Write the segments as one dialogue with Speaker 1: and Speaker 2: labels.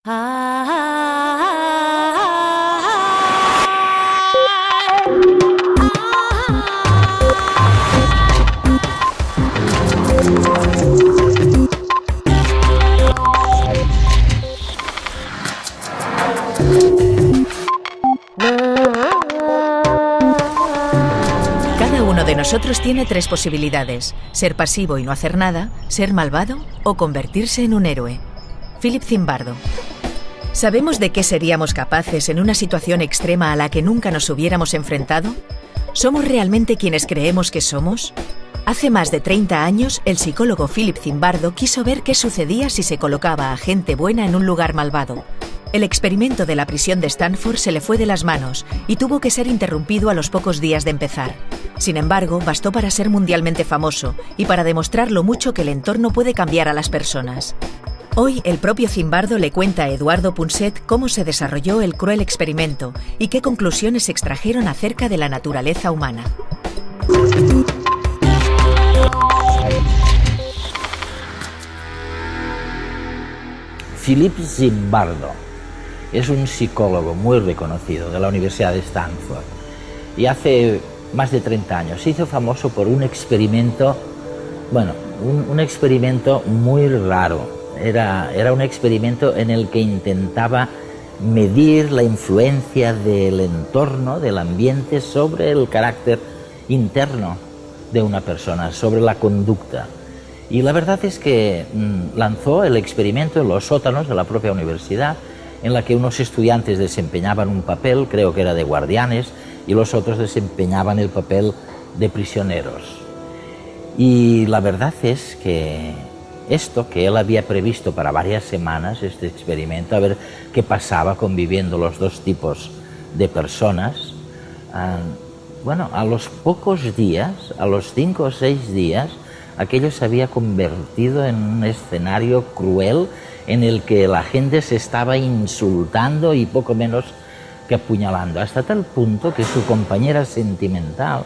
Speaker 1: Cada uno de nosotros tiene tres posibilidades: ser pasivo y no hacer nada, ser malvado o convertirse en un héroe. Philip Zimbardo. ¿Sabemos de qué seríamos capaces en una situación extrema a la que nunca nos hubiéramos enfrentado? ¿Somos realmente quienes creemos que somos? Hace más de 30 años, el psicólogo Philip Zimbardo quiso ver qué sucedía si se colocaba a gente buena en un lugar malvado. El experimento de la prisión de Stanford se le fue de las manos y tuvo que ser interrumpido a los pocos días de empezar. Sin embargo, bastó para ser mundialmente famoso y para demostrar lo mucho que el entorno puede cambiar a las personas. Hoy, el propio Zimbardo le cuenta a Eduardo Punset cómo se desarrolló el cruel experimento y qué conclusiones se extrajeron acerca de la naturaleza humana.
Speaker 2: Philip Zimbardo es un psicólogo muy reconocido de la Universidad de Stanford y hace más de 30 años se hizo famoso por un experimento, un experimento muy raro. Era un experimento en el que intentaba medir la influencia del entorno, del ambiente, sobre el carácter interno de una persona, sobre la conducta. Y la verdad es que lanzó el experimento en los sótanos de la propia universidad, en la que unos estudiantes desempeñaban un papel, creo que era de guardianes, y los otros desempeñaban el papel de prisioneros. Y la verdad es que esto que él había previsto para varias semanas, este experimento, a ver qué pasaba conviviendo los dos tipos de personas, a los pocos días, a los 5 o 6 días, aquello se había convertido en un escenario cruel en el que la gente se estaba insultando y poco menos que apuñalando, hasta tal punto que su compañera sentimental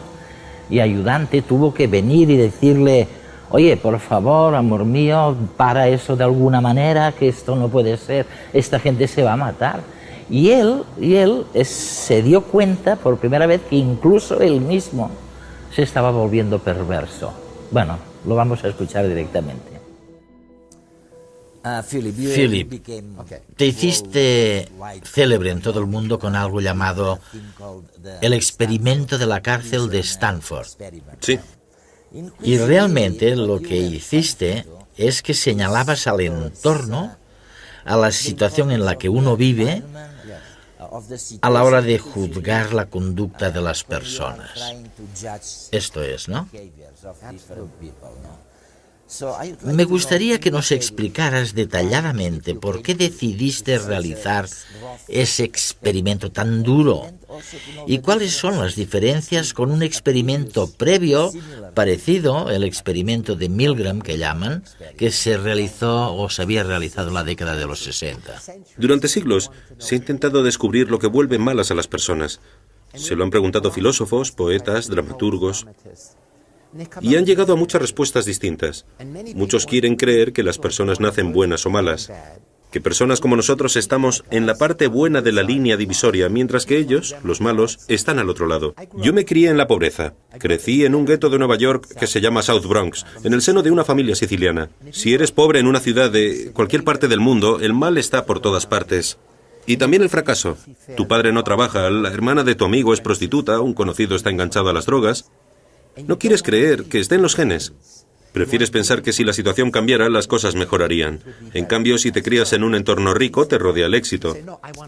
Speaker 2: y ayudante tuvo que venir y decirle: oye, por favor, amor mío, para eso de alguna manera, que esto no puede ser, esta gente se va a matar. Y él se dio cuenta por primera vez que incluso él mismo se estaba volviendo perverso. Bueno, lo vamos a escuchar directamente.
Speaker 3: Philip, te hiciste célebre en todo el mundo con algo llamado el experimento de la cárcel de Stanford.
Speaker 4: Sí.
Speaker 3: Y realmente lo que hiciste es que señalabas al entorno, a la situación en la que uno vive, a la hora de juzgar la conducta de las personas. Esto es, ¿no? Me gustaría que nos explicaras detalladamente por qué decidiste realizar ese experimento tan duro y cuáles son las diferencias con un experimento previo, parecido, el experimento de Milgram que llaman, que se realizó o se había realizado en la década de los 60.
Speaker 4: Durante siglos se ha intentado descubrir lo que vuelve malas a las personas. Se lo han preguntado filósofos, poetas, dramaturgos, y han llegado a muchas respuestas distintas. Muchos quieren creer que las personas nacen buenas o malas, que personas como nosotros estamos en la parte buena de la línea divisoria, mientras que ellos, los malos, están al otro lado. Yo me crié en la pobreza. Crecí en un gueto de Nueva York que se llama South Bronx, en el seno de una familia siciliana. Si eres pobre en una ciudad de cualquier parte del mundo, el mal está por todas partes. Y también el fracaso. Tu padre no trabaja, la hermana de tu amigo es prostituta, un conocido está enganchado a las drogas. No quieres creer que esté en los genes. Prefieres pensar que si la situación cambiara, las cosas mejorarían. En cambio, si te crías en un entorno rico, te rodea el éxito.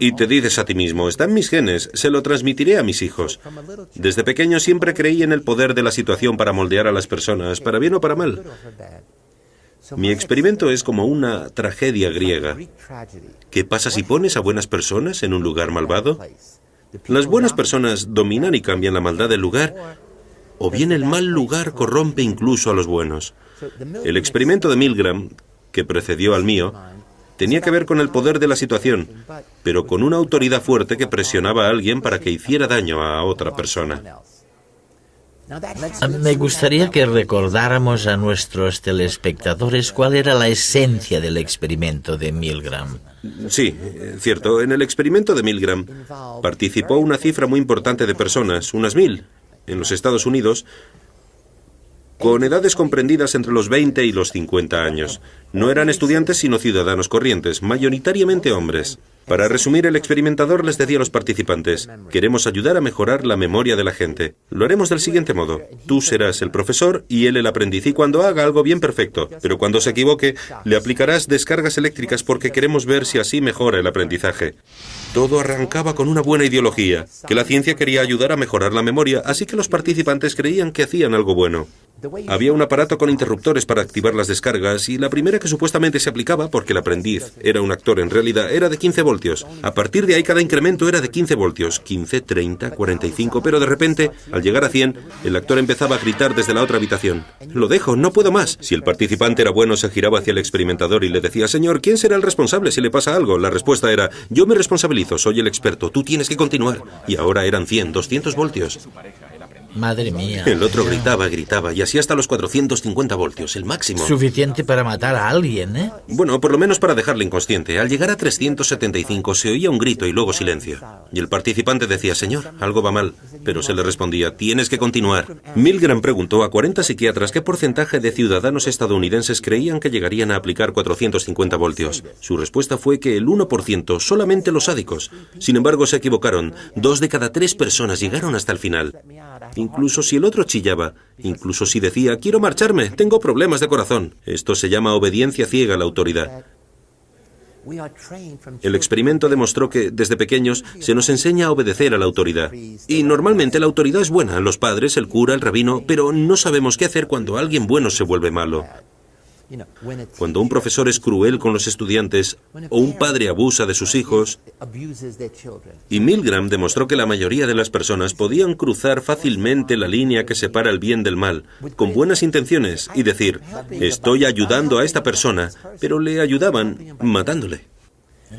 Speaker 4: Y te dices a ti mismo: está en mis genes, se lo transmitiré a mis hijos. Desde pequeño siempre creí en el poder de la situación para moldear a las personas, para bien o para mal. Mi experimento es como una tragedia griega. ¿Qué pasa si pones a buenas personas en un lugar malvado? Las buenas personas dominan y cambian la maldad del lugar, o bien el mal lugar corrompe incluso a los buenos. El experimento de Milgram, que precedió al mío, tenía que ver con el poder de la situación, pero con una autoridad fuerte que presionaba a alguien para que hiciera daño a otra persona.
Speaker 3: Me gustaría que recordáramos a nuestros telespectadores cuál era la esencia del experimento de Milgram.
Speaker 4: Sí, cierto. En el experimento de Milgram participó una cifra muy importante de personas, unas 1000, en los Estados Unidos, con edades comprendidas entre los 20 y los 50 años. No eran estudiantes sino ciudadanos corrientes, mayoritariamente hombres. Para resumir, el experimentador les decía a los participantes: queremos ayudar a mejorar la memoria de la gente. Lo haremos del siguiente modo: tú serás el profesor y él el aprendiz, y cuando haga algo bien, perfecto, pero cuando se equivoque, le aplicarás descargas eléctricas porque queremos ver si así mejora el aprendizaje. Todo arrancaba con una buena ideología, que la ciencia quería ayudar a mejorar la memoria, así que los participantes creían que hacían algo bueno. Había un aparato con interruptores para activar las descargas, y la primera que supuestamente se aplicaba, porque el aprendiz era un actor en realidad, era de 15 voltios. A partir de ahí cada incremento era de 15 voltios, 15, 30, 45, pero de repente, al llegar a 100, el actor empezaba a gritar desde la otra habitación: lo dejo, no puedo más. Si el participante era bueno, se giraba hacia el experimentador y le decía: señor, ¿quién será el responsable si le pasa algo? La respuesta era: yo me responsabilizo, soy el experto, tú tienes que continuar. Y ahora eran 100, 200 voltios.
Speaker 3: Madre mía.
Speaker 4: El otro gritaba, y así hasta los 450 voltios, el máximo.
Speaker 3: Suficiente para matar a alguien, ¿eh?
Speaker 4: Bueno, por lo menos para dejarle inconsciente. Al llegar a 375 se oía un grito y luego silencio. Y el participante decía: señor, algo va mal. Pero se le respondía: tienes que continuar. Milgram preguntó a 40 psiquiatras qué porcentaje de ciudadanos estadounidenses creían que llegarían a aplicar 450 voltios. Su respuesta fue que el 1%, solamente los sádicos. Sin embargo, se equivocaron. 2 de cada 3 personas llegaron hasta el final. Incluso si el otro chillaba, incluso si decía: quiero marcharme, tengo problemas de corazón. Esto se llama obediencia ciega a la autoridad. El experimento demostró que, desde pequeños, se nos enseña a obedecer a la autoridad. Y normalmente la autoridad es buena, los padres, el cura, el rabino, pero no sabemos qué hacer cuando alguien bueno se vuelve malo. Cuando un profesor es cruel con los estudiantes o un padre abusa de sus hijos. Y Milgram demostró que la mayoría de las personas podían cruzar fácilmente la línea que separa el bien del mal, con buenas intenciones, y decir: estoy ayudando a esta persona, pero le ayudaban matándole.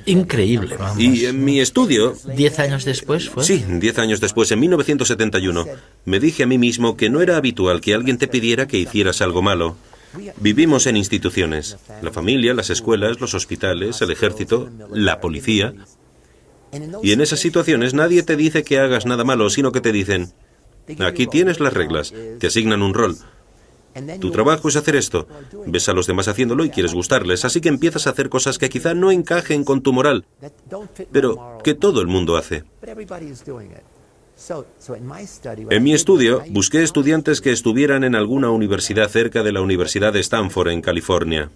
Speaker 3: Increíble, vamos.
Speaker 4: Y en mi estudio...
Speaker 3: 10 años después fue.
Speaker 4: Sí, 10 años después, en 1971, me dije a mí mismo que no era habitual que alguien te pidiera que hicieras algo malo. Vivimos en instituciones: la familia, las escuelas, los hospitales, el ejército, la policía. Y en esas situaciones nadie te dice que hagas nada malo, sino que te dicen: aquí tienes las reglas, te asignan un rol. Tu trabajo es hacer esto. Ves a los demás haciéndolo y quieres gustarles, así que empiezas a hacer cosas que quizá no encajen con tu moral, pero que todo el mundo hace. En mi estudio, busqué estudiantes que estuvieran en alguna universidad cerca de la Universidad de Stanford, en California.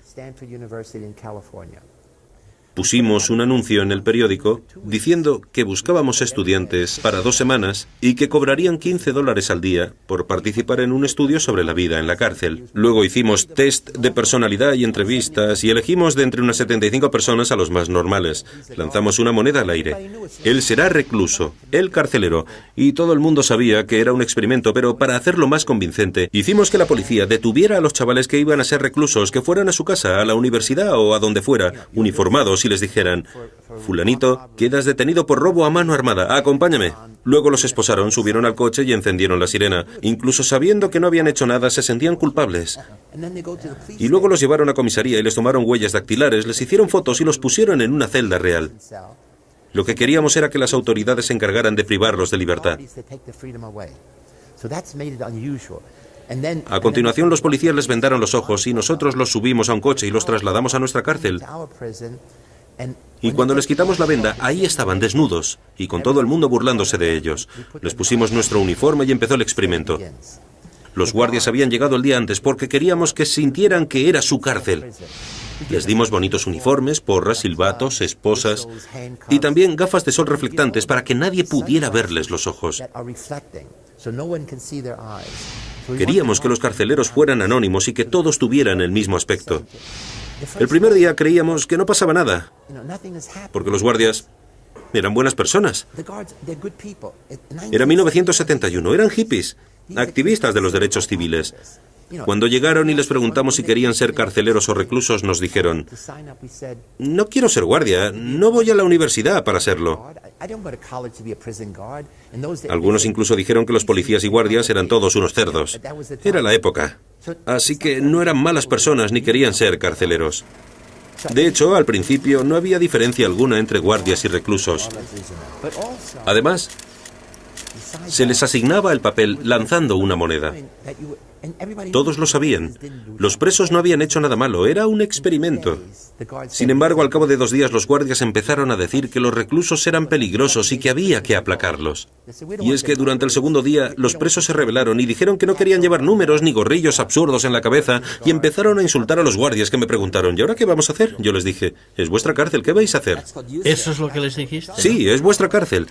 Speaker 4: Pusimos un anuncio en el periódico diciendo que buscábamos estudiantes para 2 semanas y que cobrarían $15 al día por participar en un estudio sobre la vida en la cárcel. Luego hicimos test de personalidad y entrevistas y elegimos de entre unas 75 personas a los más normales. Lanzamos una moneda al aire. Él será recluso, el carcelero, y todo el mundo sabía que era un experimento, pero para hacerlo más convincente, hicimos que la policía detuviera a los chavales que iban a ser reclusos, que fueran a su casa, a la universidad o a donde fuera, uniformados, y les dijeran: fulanito, quedas detenido por robo a mano armada, acompáñame. Luego los esposaron, subieron al coche y encendieron la sirena. Incluso sabiendo que no habían hecho nada, se sentían culpables. Y luego los llevaron a comisaría y les tomaron huellas dactilares, les hicieron fotos y los pusieron en una celda real. Lo que queríamos era que las autoridades se encargaran de privarlos de libertad. A continuación, los policías les vendaron los ojos y nosotros los subimos a un coche y los trasladamos a nuestra cárcel. Y cuando les quitamos la venda, ahí estaban desnudos y con todo el mundo burlándose de ellos. Les pusimos nuestro uniforme y empezó el experimento. Los guardias habían llegado el día antes porque queríamos que sintieran que era su cárcel. Les dimos bonitos uniformes, porras, silbatos, esposas y también gafas de sol reflectantes para que nadie pudiera verles los ojos. Queríamos que los carceleros fueran anónimos y que todos tuvieran el mismo aspecto. El primer día creíamos que no pasaba nada, porque los guardias eran buenas personas. Era 1971, eran hippies, activistas de los derechos civiles. Cuando llegaron y les preguntamos si querían ser carceleros o reclusos, nos dijeron: no quiero ser guardia, no voy a la universidad para serlo. Algunos incluso dijeron que los policías y guardias eran todos unos cerdos. Era la época. Así que no eran malas personas ni querían ser carceleros. De hecho, al principio no había diferencia alguna entre guardias y reclusos. Además, se les asignaba el papel lanzando una moneda. Todos lo sabían. Los presos no habían hecho nada malo, era un experimento. Sin embargo, al cabo de 2 días los guardias empezaron a decir que los reclusos eran peligrosos y que había que aplacarlos. Y es que durante el segundo día los presos se rebelaron y dijeron que no querían llevar números ni gorrillos absurdos en la cabeza y empezaron a insultar a los guardias, que me preguntaron: ¿y ahora qué vamos a hacer? Yo les dije: es vuestra cárcel, ¿qué vais a hacer?
Speaker 3: ¿Eso es lo que les dijiste?
Speaker 4: Sí, es vuestra cárcel.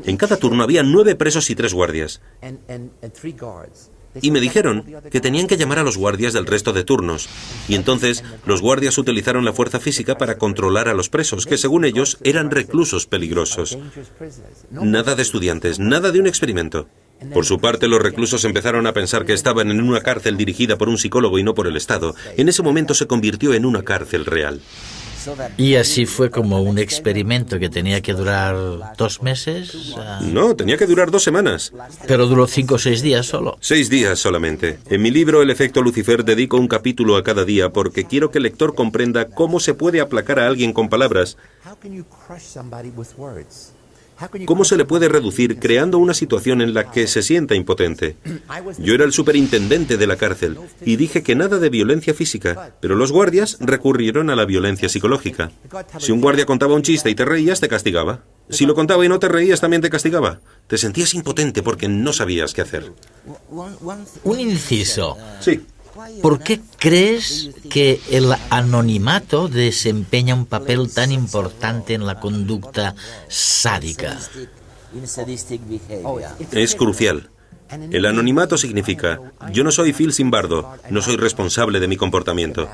Speaker 4: En cada turno había 9 presos y 3 guardias. Y me dijeron que tenían que llamar a los guardias del resto de turnos. Y entonces los guardias utilizaron la fuerza física para controlar a los presos, que según ellos eran reclusos peligrosos. Nada de estudiantes, nada de un experimento. Por su parte, los reclusos empezaron a pensar que estaban en una cárcel dirigida por un psicólogo y no por el Estado. En ese momento se convirtió en una cárcel real.
Speaker 3: Y así fue como un experimento que tenía que durar 2 meses.
Speaker 4: No, tenía que durar 2 semanas.
Speaker 3: Pero duró 5 o 6 días solo.
Speaker 4: 6 días solamente. En mi libro El efecto Lucifer dedico un capítulo a cada día porque quiero que el lector comprenda cómo se puede aplacar a alguien con palabras. ¿Cómo se le puede reducir creando una situación en la que se sienta impotente? Yo era el superintendente de la cárcel y dije que nada de violencia física, pero los guardias recurrieron a la violencia psicológica. Si un guardia contaba un chiste y te reías, te castigaba. Si lo contaba y no te reías, también te castigaba. Te sentías impotente porque no sabías qué hacer.
Speaker 3: Un inciso.
Speaker 4: Sí.
Speaker 3: ¿Por qué crees que el anonimato desempeña un papel tan importante en la conducta sádica?
Speaker 4: Es crucial. El anonimato significa: yo no soy Phil Zimbardo, no soy responsable de mi comportamiento.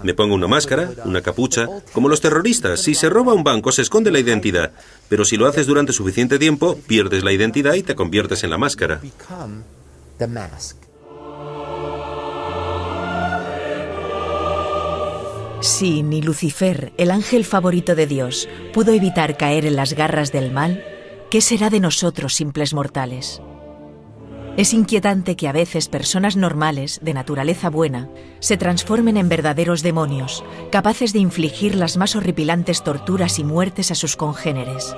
Speaker 4: Me pongo una máscara, una capucha, como los terroristas. Si se roba un banco, se esconde la identidad. Pero si lo haces durante suficiente tiempo, pierdes la identidad y te conviertes en la máscara.
Speaker 1: Si ni Lucifer, el ángel favorito de Dios, pudo evitar caer en las garras del mal, ¿qué será de nosotros, simples mortales? Es inquietante que a veces personas normales, de naturaleza buena, se transformen en verdaderos demonios, capaces de infligir las más horripilantes torturas y muertes a sus congéneres.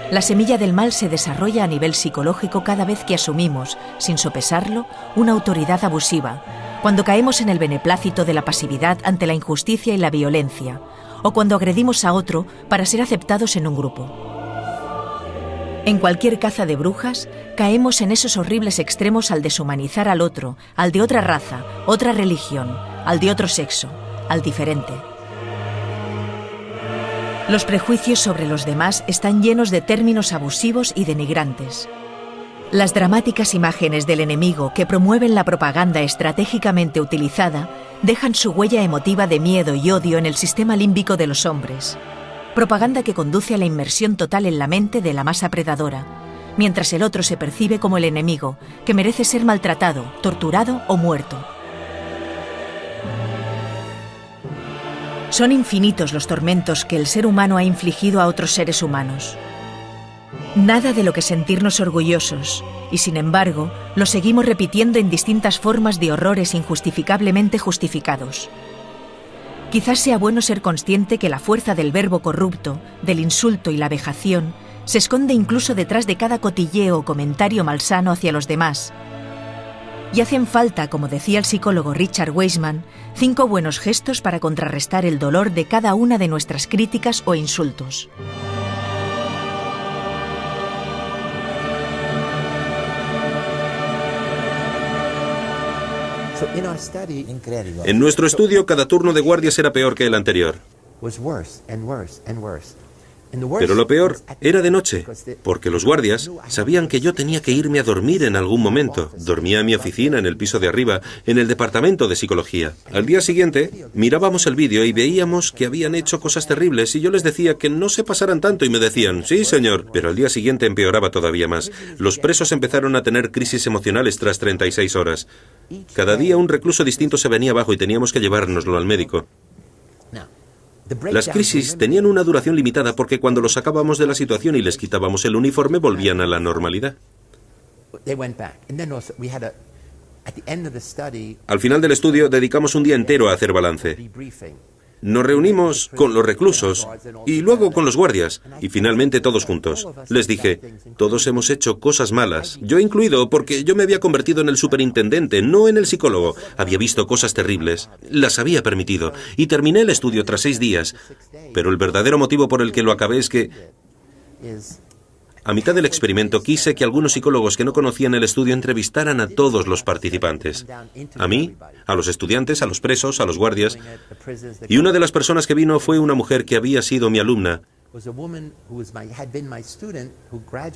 Speaker 1: La semilla del mal se desarrolla a nivel psicológico cada vez que asumimos, sin sopesarlo, una autoridad abusiva, cuando caemos en el beneplácito de la pasividad ante la injusticia y la violencia, o cuando agredimos a otro para ser aceptados en un grupo. En cualquier caza de brujas, caemos en esos horribles extremos al deshumanizar al otro, al de otra raza, otra religión, al de otro sexo, al diferente. Los prejuicios sobre los demás están llenos de términos abusivos y denigrantes. Las dramáticas imágenes del enemigo que promueven la propaganda estratégicamente utilizada dejan su huella emotiva de miedo y odio en el sistema límbico de los hombres. Propaganda que conduce a la inmersión total en la mente de la masa predadora, mientras el otro se percibe como el enemigo, que merece ser maltratado, torturado o muerto. Son infinitos los tormentos que el ser humano ha infligido a otros seres humanos. Nada de lo que sentirnos orgullosos, y sin embargo, lo seguimos repitiendo en distintas formas de horrores injustificablemente justificados. Quizás sea bueno ser consciente que la fuerza del verbo corrupto, del insulto y la vejación se esconde incluso detrás de cada cotilleo o comentario malsano hacia los demás. Y hacen falta, como decía el psicólogo Richard Wiseman, 5 buenos gestos para contrarrestar el dolor de cada una de nuestras críticas o insultos.
Speaker 4: En nuestro estudio, cada turno de guardias era peor que el anterior. Pero lo peor era de noche, porque los guardias sabían que yo tenía que irme a dormir en algún momento. Dormía en mi oficina, en el piso de arriba, en el departamento de psicología. Al día siguiente, mirábamos el vídeo y veíamos que habían hecho cosas terribles y yo les decía que no se pasaran tanto y me decían: sí, señor. Pero al día siguiente empeoraba todavía más. Los presos empezaron a tener crisis emocionales tras 36 horas. Cada día un recluso distinto se venía abajo y teníamos que llevárnoslo al médico. Las crisis tenían una duración limitada porque cuando los sacábamos de la situación y les quitábamos el uniforme volvían a la normalidad. Al final del estudio dedicamos un día entero a hacer balance. Nos reunimos con los reclusos y luego con los guardias y finalmente todos juntos. Les dije, todos hemos hecho cosas malas, yo incluido, porque yo me había convertido en el superintendente, no en el psicólogo. Había visto cosas terribles, las había permitido y terminé el estudio tras 6 días. Pero el verdadero motivo por el que lo acabé es que a mitad del experimento quise que algunos psicólogos que no conocían el estudio entrevistaran a todos los participantes. A mí, a los estudiantes, a los presos, a los guardias. Y una de las personas que vino fue una mujer que había sido mi alumna.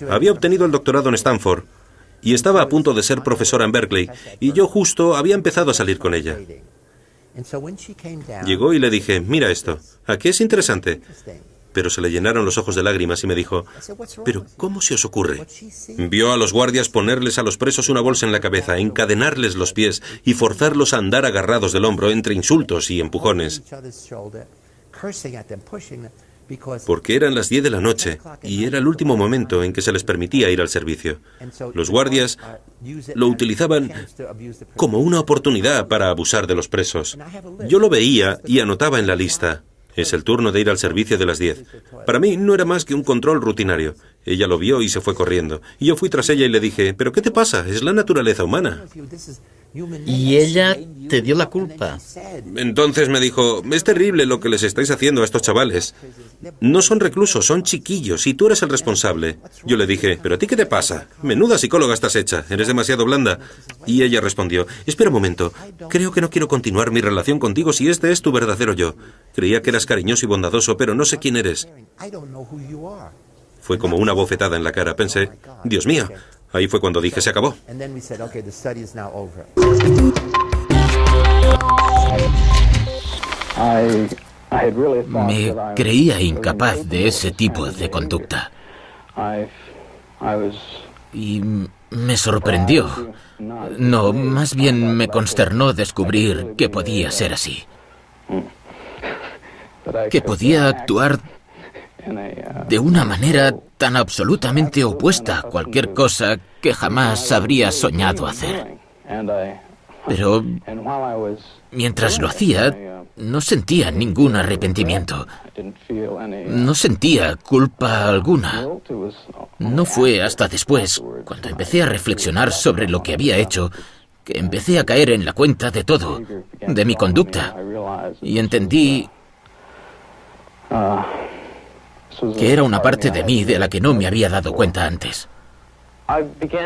Speaker 4: Había obtenido el doctorado en Stanford y estaba a punto de ser profesora en Berkeley. Y yo justo había empezado a salir con ella. Llegó y le dije, mira esto, ¿a qué es interesante? Pero se le llenaron los ojos de lágrimas y me dijo, ¿pero cómo se os ocurre? Vio a los guardias ponerles a los presos una bolsa en la cabeza, encadenarles los pies y forzarlos a andar agarrados del hombro entre insultos y empujones. Porque eran las 10 de la noche y era el último momento en que se les permitía ir al servicio. Los guardias lo utilizaban como una oportunidad para abusar de los presos. Yo lo veía y anotaba en la lista. Es el turno de ir al servicio de las 10. Para mí no era más que un control rutinario. Ella lo vio y se fue corriendo. Y yo fui tras ella y le dije, ¿pero qué te pasa? Es la naturaleza humana.
Speaker 3: Y ella te dio la culpa.
Speaker 4: Entonces me dijo, es terrible lo que les estáis haciendo a estos chavales. No son reclusos, son chiquillos y tú eres el responsable. Yo le dije, ¿pero a ti qué te pasa? Menuda psicóloga estás hecha, eres demasiado blanda. Y ella respondió, espera un momento, creo que no quiero continuar mi relación contigo si este es tu verdadero yo. Creía que eras cariñoso y bondadoso, pero no sé quién eres. Fue como una bofetada en la cara. Pensé, Dios mío. Ahí fue cuando dije, se acabó.
Speaker 5: Me creía incapaz de ese tipo de conducta. Y me sorprendió. No, más bien me consternó descubrir que podía ser así. Que podía actuar de una manera tan absolutamente opuesta a cualquier cosa que jamás habría soñado hacer. Pero mientras lo hacía, no sentía ningún arrepentimiento. No sentía culpa alguna. No fue hasta después, cuando empecé a reflexionar sobre lo que había hecho, que empecé a caer en la cuenta de todo, de mi conducta. Y entendí que era una parte de mí de la que no me había dado cuenta antes.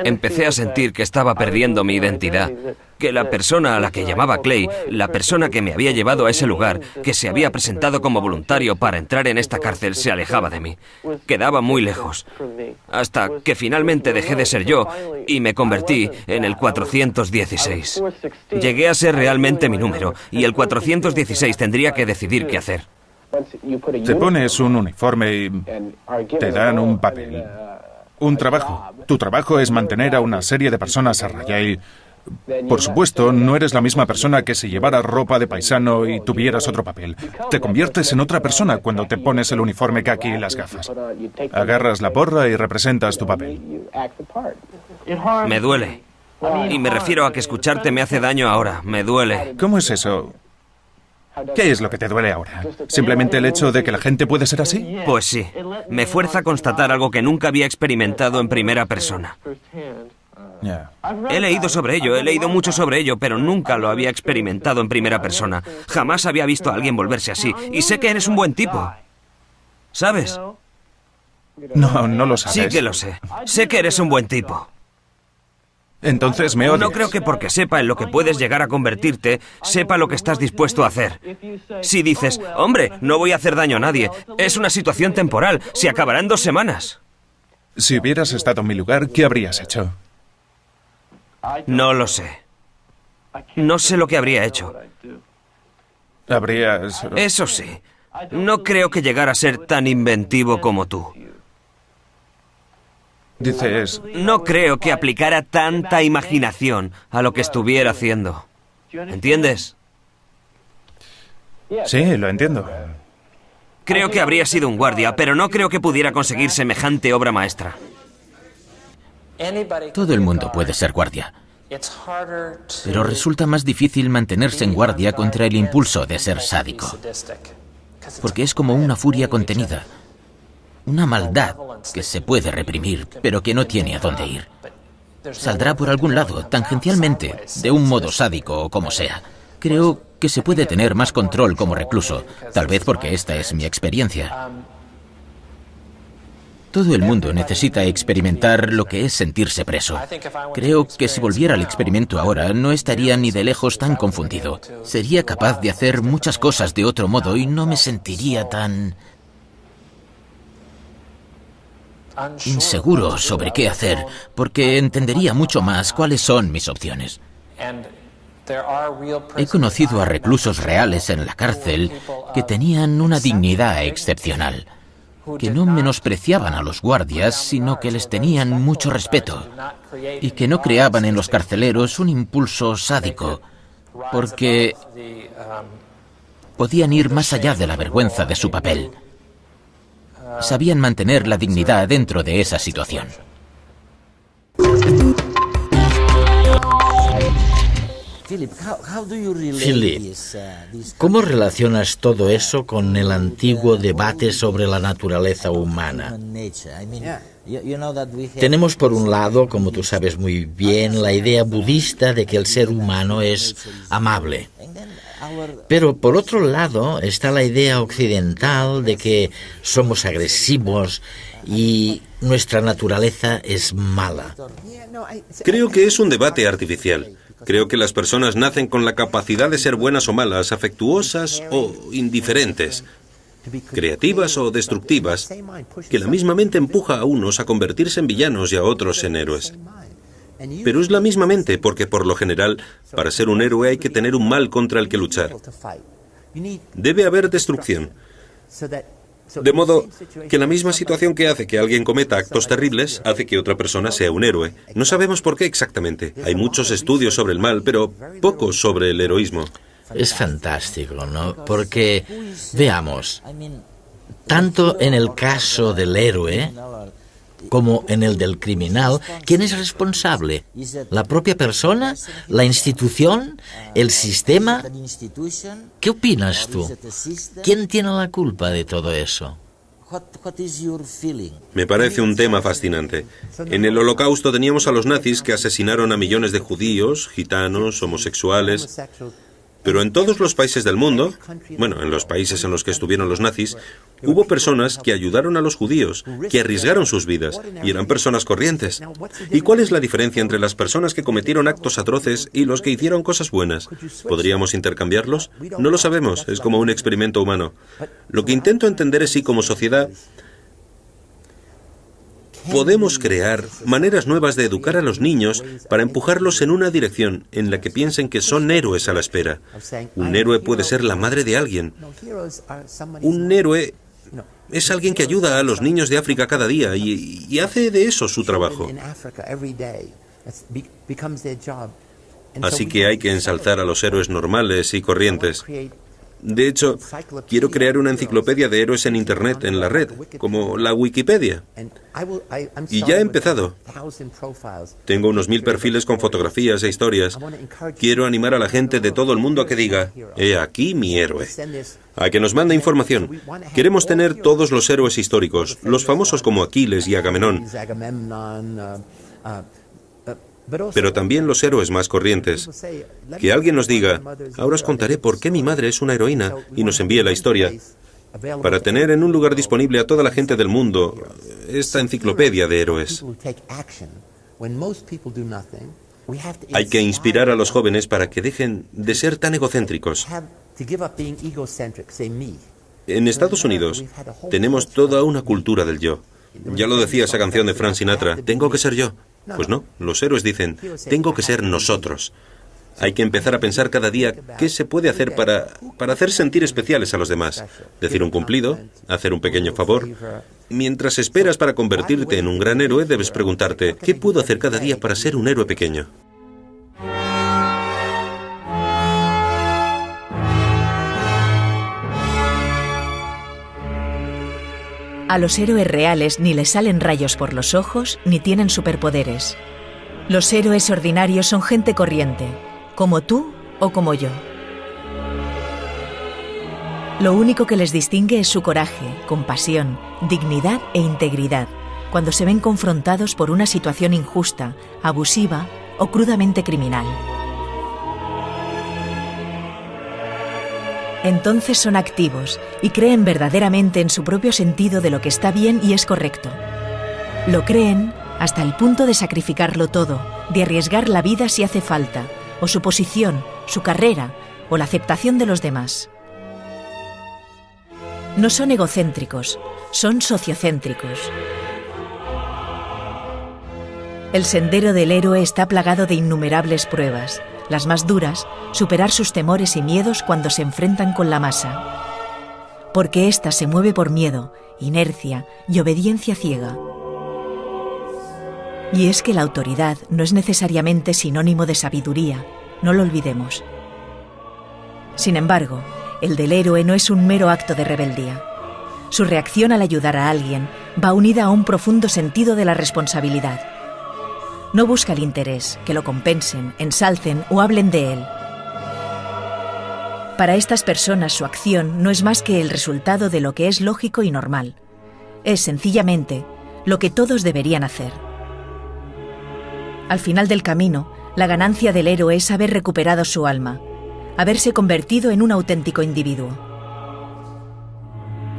Speaker 6: Empecé a sentir que estaba perdiendo mi identidad, que la persona a la que llamaba Clay, la persona que me había llevado a ese lugar, que se había presentado como voluntario para entrar en esta cárcel, se alejaba de mí. Quedaba muy lejos. Hasta que finalmente dejé de ser yo y me convertí en el 416. Llegué a ser realmente mi número y el 416 tendría que decidir qué hacer.
Speaker 7: Te pones un uniforme y te dan un papel, un trabajo. Tu trabajo es mantener a una serie de personas a raya y, por supuesto, no eres la misma persona que si llevaras ropa de paisano y tuvieras otro papel. Te conviertes en otra persona cuando te pones el uniforme caqui y las gafas. Agarras la porra y representas tu papel.
Speaker 6: Me duele. Y me refiero a que escucharte me hace daño ahora. Me duele.
Speaker 7: ¿Cómo es eso? ¿Qué es lo que te duele ahora? ¿Simplemente el hecho de que la gente puede ser así?
Speaker 6: Pues sí. Me fuerza a constatar algo que nunca había experimentado en primera persona.
Speaker 7: Ya.
Speaker 6: He leído sobre ello, he leído mucho sobre ello, pero nunca lo había experimentado en primera persona. Jamás había visto a alguien volverse así. Y sé que eres un buen tipo. ¿Sabes?
Speaker 7: No, no lo sabes.
Speaker 6: Sí que lo sé. Sé que eres un buen tipo.
Speaker 7: Entonces me odias.
Speaker 6: No creo que porque sepa en lo que puedes llegar a convertirte, sepa lo que estás dispuesto a hacer. Si dices, hombre, no voy a hacer daño a nadie, es una situación temporal, se acabará en 2 semanas.
Speaker 7: Si hubieras estado en mi lugar, ¿qué habrías hecho?
Speaker 6: No lo sé. No sé lo que habría hecho.
Speaker 7: Habrías...
Speaker 6: Eso sí, no creo que llegara a ser tan inventivo como tú.
Speaker 7: Dices...
Speaker 6: No creo que aplicara tanta imaginación a lo que estuviera haciendo. ¿Entiendes?
Speaker 7: Sí, lo entiendo.
Speaker 6: Creo que habría sido un guardia, pero no creo que pudiera conseguir semejante obra maestra.
Speaker 5: Todo el mundo puede ser guardia, pero resulta más difícil mantenerse en guardia contra el impulso de ser sádico, porque es como una furia contenida, una maldad que se puede reprimir, pero que no tiene a dónde ir. Saldrá por algún lado, tangencialmente, de un modo sádico o como sea. Creo que se puede tener más control como recluso, tal vez porque esta es mi experiencia. Todo el mundo necesita experimentar lo que es sentirse preso. Creo que si volviera al experimento ahora, no estaría ni de lejos tan confundido. Sería capaz de hacer muchas cosas de otro modo y no me sentiría tan inseguro sobre qué hacer, porque entendería mucho más cuáles son mis opciones. He conocido a reclusos reales en la cárcel que tenían una dignidad excepcional, que no menospreciaban a los guardias, sino que les tenían mucho respeto, y que no creaban en los carceleros un impulso sádico, porque podían ir más allá de la vergüenza de su papel. Sabían mantener la dignidad dentro de esa situación.
Speaker 3: Philip, ¿cómo relacionas todo eso con el antiguo debate sobre la naturaleza humana? Tenemos por un lado, como tú sabes muy bien, la idea budista de que el ser humano es amable. Pero por otro lado está la idea occidental de que somos agresivos y nuestra naturaleza es mala.
Speaker 4: Creo que es un debate artificial. Creo que las personas nacen con la capacidad de ser buenas o malas, afectuosas o indiferentes, creativas o destructivas, que la misma mente empuja a unos a convertirse en villanos y a otros en héroes. Pero es la misma mente, porque por lo general, para ser un héroe hay que tener un mal contra el que luchar. Debe haber destrucción. De modo que la misma situación que hace que alguien cometa actos terribles hace que otra persona sea un héroe. No sabemos por qué exactamente. Hay muchos estudios sobre el mal, pero pocos sobre el heroísmo.
Speaker 3: Es fantástico, ¿no? Porque, veamos, tanto en el caso del héroe como en el del criminal, ¿quién es responsable? ¿La propia persona? ¿La institución? ¿El sistema? ¿Qué opinas tú? ¿Quién tiene la culpa de todo eso?
Speaker 4: Me parece un tema fascinante. En el Holocausto teníamos a los nazis que asesinaron a millones de judíos, gitanos, homosexuales. Pero en todos los países del mundo, bueno, en los países en los que estuvieron los nazis, hubo personas que ayudaron a los judíos, que arriesgaron sus vidas, y eran personas corrientes. ¿Y cuál es la diferencia entre las personas que cometieron actos atroces y los que hicieron cosas buenas? ¿Podríamos intercambiarlos? No lo sabemos, es como un experimento humano. Lo que intento entender es si como sociedad podemos crear maneras nuevas de educar a los niños para empujarlos en una dirección en la que piensen que son héroes a la espera. Un héroe puede ser la madre de alguien. Un héroe es alguien que ayuda a los niños de África cada día y hace de eso su trabajo. Así que hay que ensalzar a los héroes normales y corrientes. De hecho, quiero crear una enciclopedia de héroes en Internet, en la red, como la Wikipedia. Y ya he empezado. Tengo unos 1000 perfiles con fotografías e historias. Quiero animar a la gente de todo el mundo a que diga, he aquí mi héroe. A que nos mande información. Queremos tener todos los héroes históricos, los famosos como Aquiles y Agamenón. Pero también los héroes más corrientes. Que alguien nos diga, ahora os contaré por qué mi madre es una heroína, y nos envíe la historia, para tener en un lugar disponible a toda la gente del mundo esta enciclopedia de héroes. Hay que inspirar a los jóvenes para que dejen de ser tan egocéntricos. En Estados Unidos tenemos toda una cultura del yo. Ya lo decía esa canción de Frank Sinatra, tengo que ser yo. Pues no, los héroes dicen, tengo que ser nosotros. Hay que empezar a pensar cada día qué se puede hacer para hacer sentir especiales a los demás. Decir un cumplido, hacer un pequeño favor. Mientras esperas para convertirte en un gran héroe, debes preguntarte, ¿qué puedo hacer cada día para ser un héroe pequeño?
Speaker 1: A los héroes reales ni les salen rayos por los ojos ni tienen superpoderes. Los héroes ordinarios son gente corriente, como tú o como yo. Lo único que les distingue es su coraje, compasión, dignidad e integridad cuando se ven confrontados por una situación injusta, abusiva o crudamente criminal. Entonces son activos y creen verdaderamente en su propio sentido de lo que está bien y es correcto. Lo creen hasta el punto de sacrificarlo todo, de arriesgar la vida si hace falta, o su posición, su carrera, o la aceptación de los demás. No son egocéntricos, son sociocéntricos. El sendero del héroe está plagado de innumerables pruebas. Las más duras, superar sus temores y miedos cuando se enfrentan con la masa. Porque ésta se mueve por miedo, inercia y obediencia ciega. Y es que la autoridad no es necesariamente sinónimo de sabiduría, no lo olvidemos. Sin embargo, el del héroe no es un mero acto de rebeldía. Su reacción al ayudar a alguien va unida a un profundo sentido de la responsabilidad. No busca el interés, que lo compensen, ensalcen o hablen de él. Para estas personas su acción no es más que el resultado de lo que es lógico y normal. Es sencillamente lo que todos deberían hacer. Al final del camino, la ganancia del héroe es haber recuperado su alma, haberse convertido en un auténtico individuo.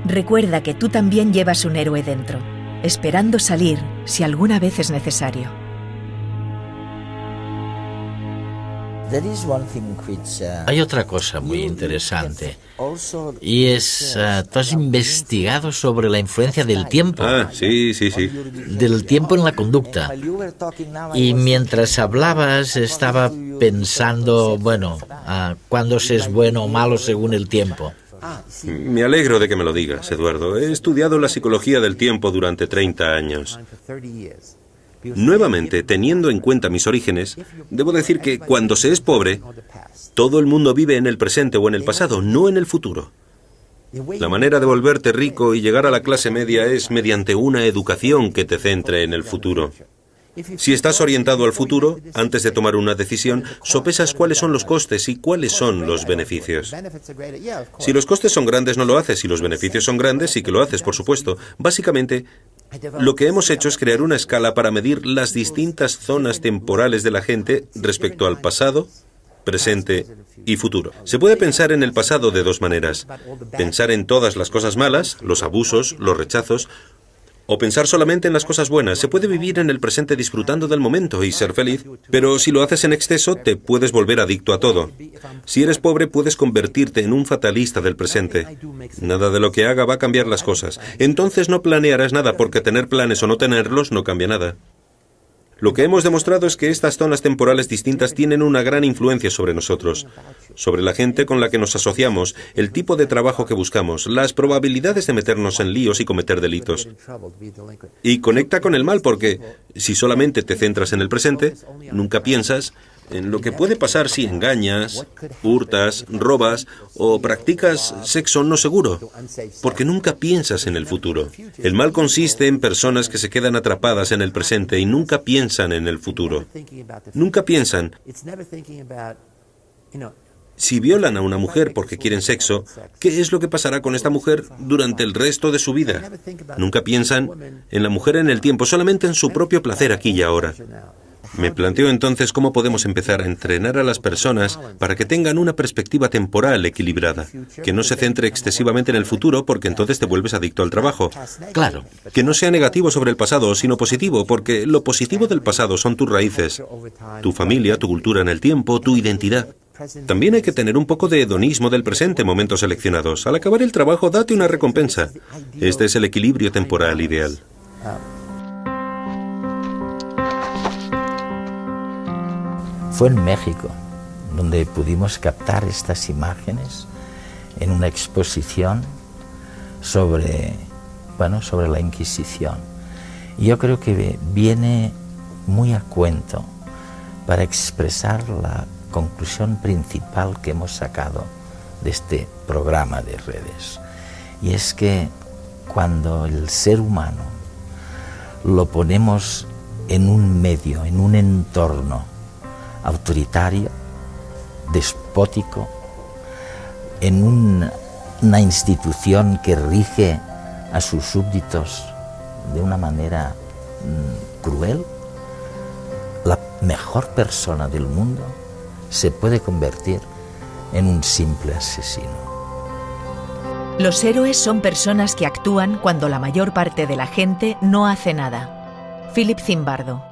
Speaker 1: Recuerda que tú también llevas un héroe dentro, esperando salir si alguna vez es necesario.
Speaker 3: Hay otra cosa muy interesante, y es, tú has investigado sobre la influencia del tiempo.
Speaker 4: Sí.
Speaker 3: Del tiempo en la conducta. Y mientras hablabas estaba pensando, cuándo se es bueno o malo según el tiempo.
Speaker 4: Me alegro de que me lo digas, Eduardo. He estudiado la psicología del tiempo durante 30 años. Nuevamente, teniendo en cuenta mis orígenes, debo decir que cuando se es pobre, todo el mundo vive en el presente o en el pasado, no en el futuro. La manera de volverte rico y llegar a la clase media es mediante una educación que te centre en el futuro. Si estás orientado al futuro, antes de tomar una decisión, sopesas cuáles son los costes y cuáles son los beneficios. Si los costes son grandes, no lo haces. Si los beneficios son grandes, sí que lo haces, por supuesto. Básicamente, lo que hemos hecho es crear una escala para medir las distintas zonas temporales de la gente respecto al pasado, presente y futuro. Se puede pensar en el pasado de dos maneras. Pensar en todas las cosas malas, los abusos, los rechazos, o pensar solamente en las cosas buenas. Se puede vivir en el presente disfrutando del momento y ser feliz, pero si lo haces en exceso, te puedes volver adicto a todo. Si eres pobre, puedes convertirte en un fatalista del presente. Nada de lo que haga va a cambiar las cosas. Entonces no planearás nada, porque tener planes o no tenerlos no cambia nada. Lo que hemos demostrado es que estas zonas temporales distintas tienen una gran influencia sobre nosotros, sobre la gente con la que nos asociamos, el tipo de trabajo que buscamos, las probabilidades de meternos en líos y cometer delitos. Y conecta con el mal porque, si solamente te centras en el presente, nunca piensas en lo que puede pasar si engañas, hurtas, robas o practicas sexo no seguro, porque nunca piensas en el futuro. El mal consiste en personas que se quedan atrapadas en el presente y nunca piensan en el futuro. Nunca piensan. Si violan a una mujer porque quieren sexo, ¿qué es lo que pasará con esta mujer durante el resto de su vida? Nunca piensan en la mujer en el tiempo, solamente en su propio placer aquí y ahora. Me planteo entonces cómo podemos empezar a entrenar a las personas para que tengan una perspectiva temporal equilibrada, que no se centre excesivamente en el futuro porque entonces te vuelves adicto al trabajo.
Speaker 3: Claro.
Speaker 4: Que no sea negativo sobre el pasado, sino positivo, porque lo positivo del pasado son tus raíces, tu familia, tu cultura en el tiempo, tu identidad. También hay que tener un poco de hedonismo del presente en momentos seleccionados. Al acabar el trabajo, date una recompensa. Este es el equilibrio temporal ideal.
Speaker 2: Fue en México donde pudimos captar estas imágenes en una exposición sobre la Inquisición. Y yo creo que viene muy a cuento para expresar la conclusión principal que hemos sacado de este programa de redes. Y es que cuando el ser humano lo ponemos en un medio, en un entorno autoritario, despótico, en una institución que rige a sus súbditos de una manera cruel, la mejor persona del mundo se puede convertir en un simple asesino.
Speaker 1: Los héroes son personas que actúan cuando la mayor parte de la gente no hace nada. Philip Zimbardo.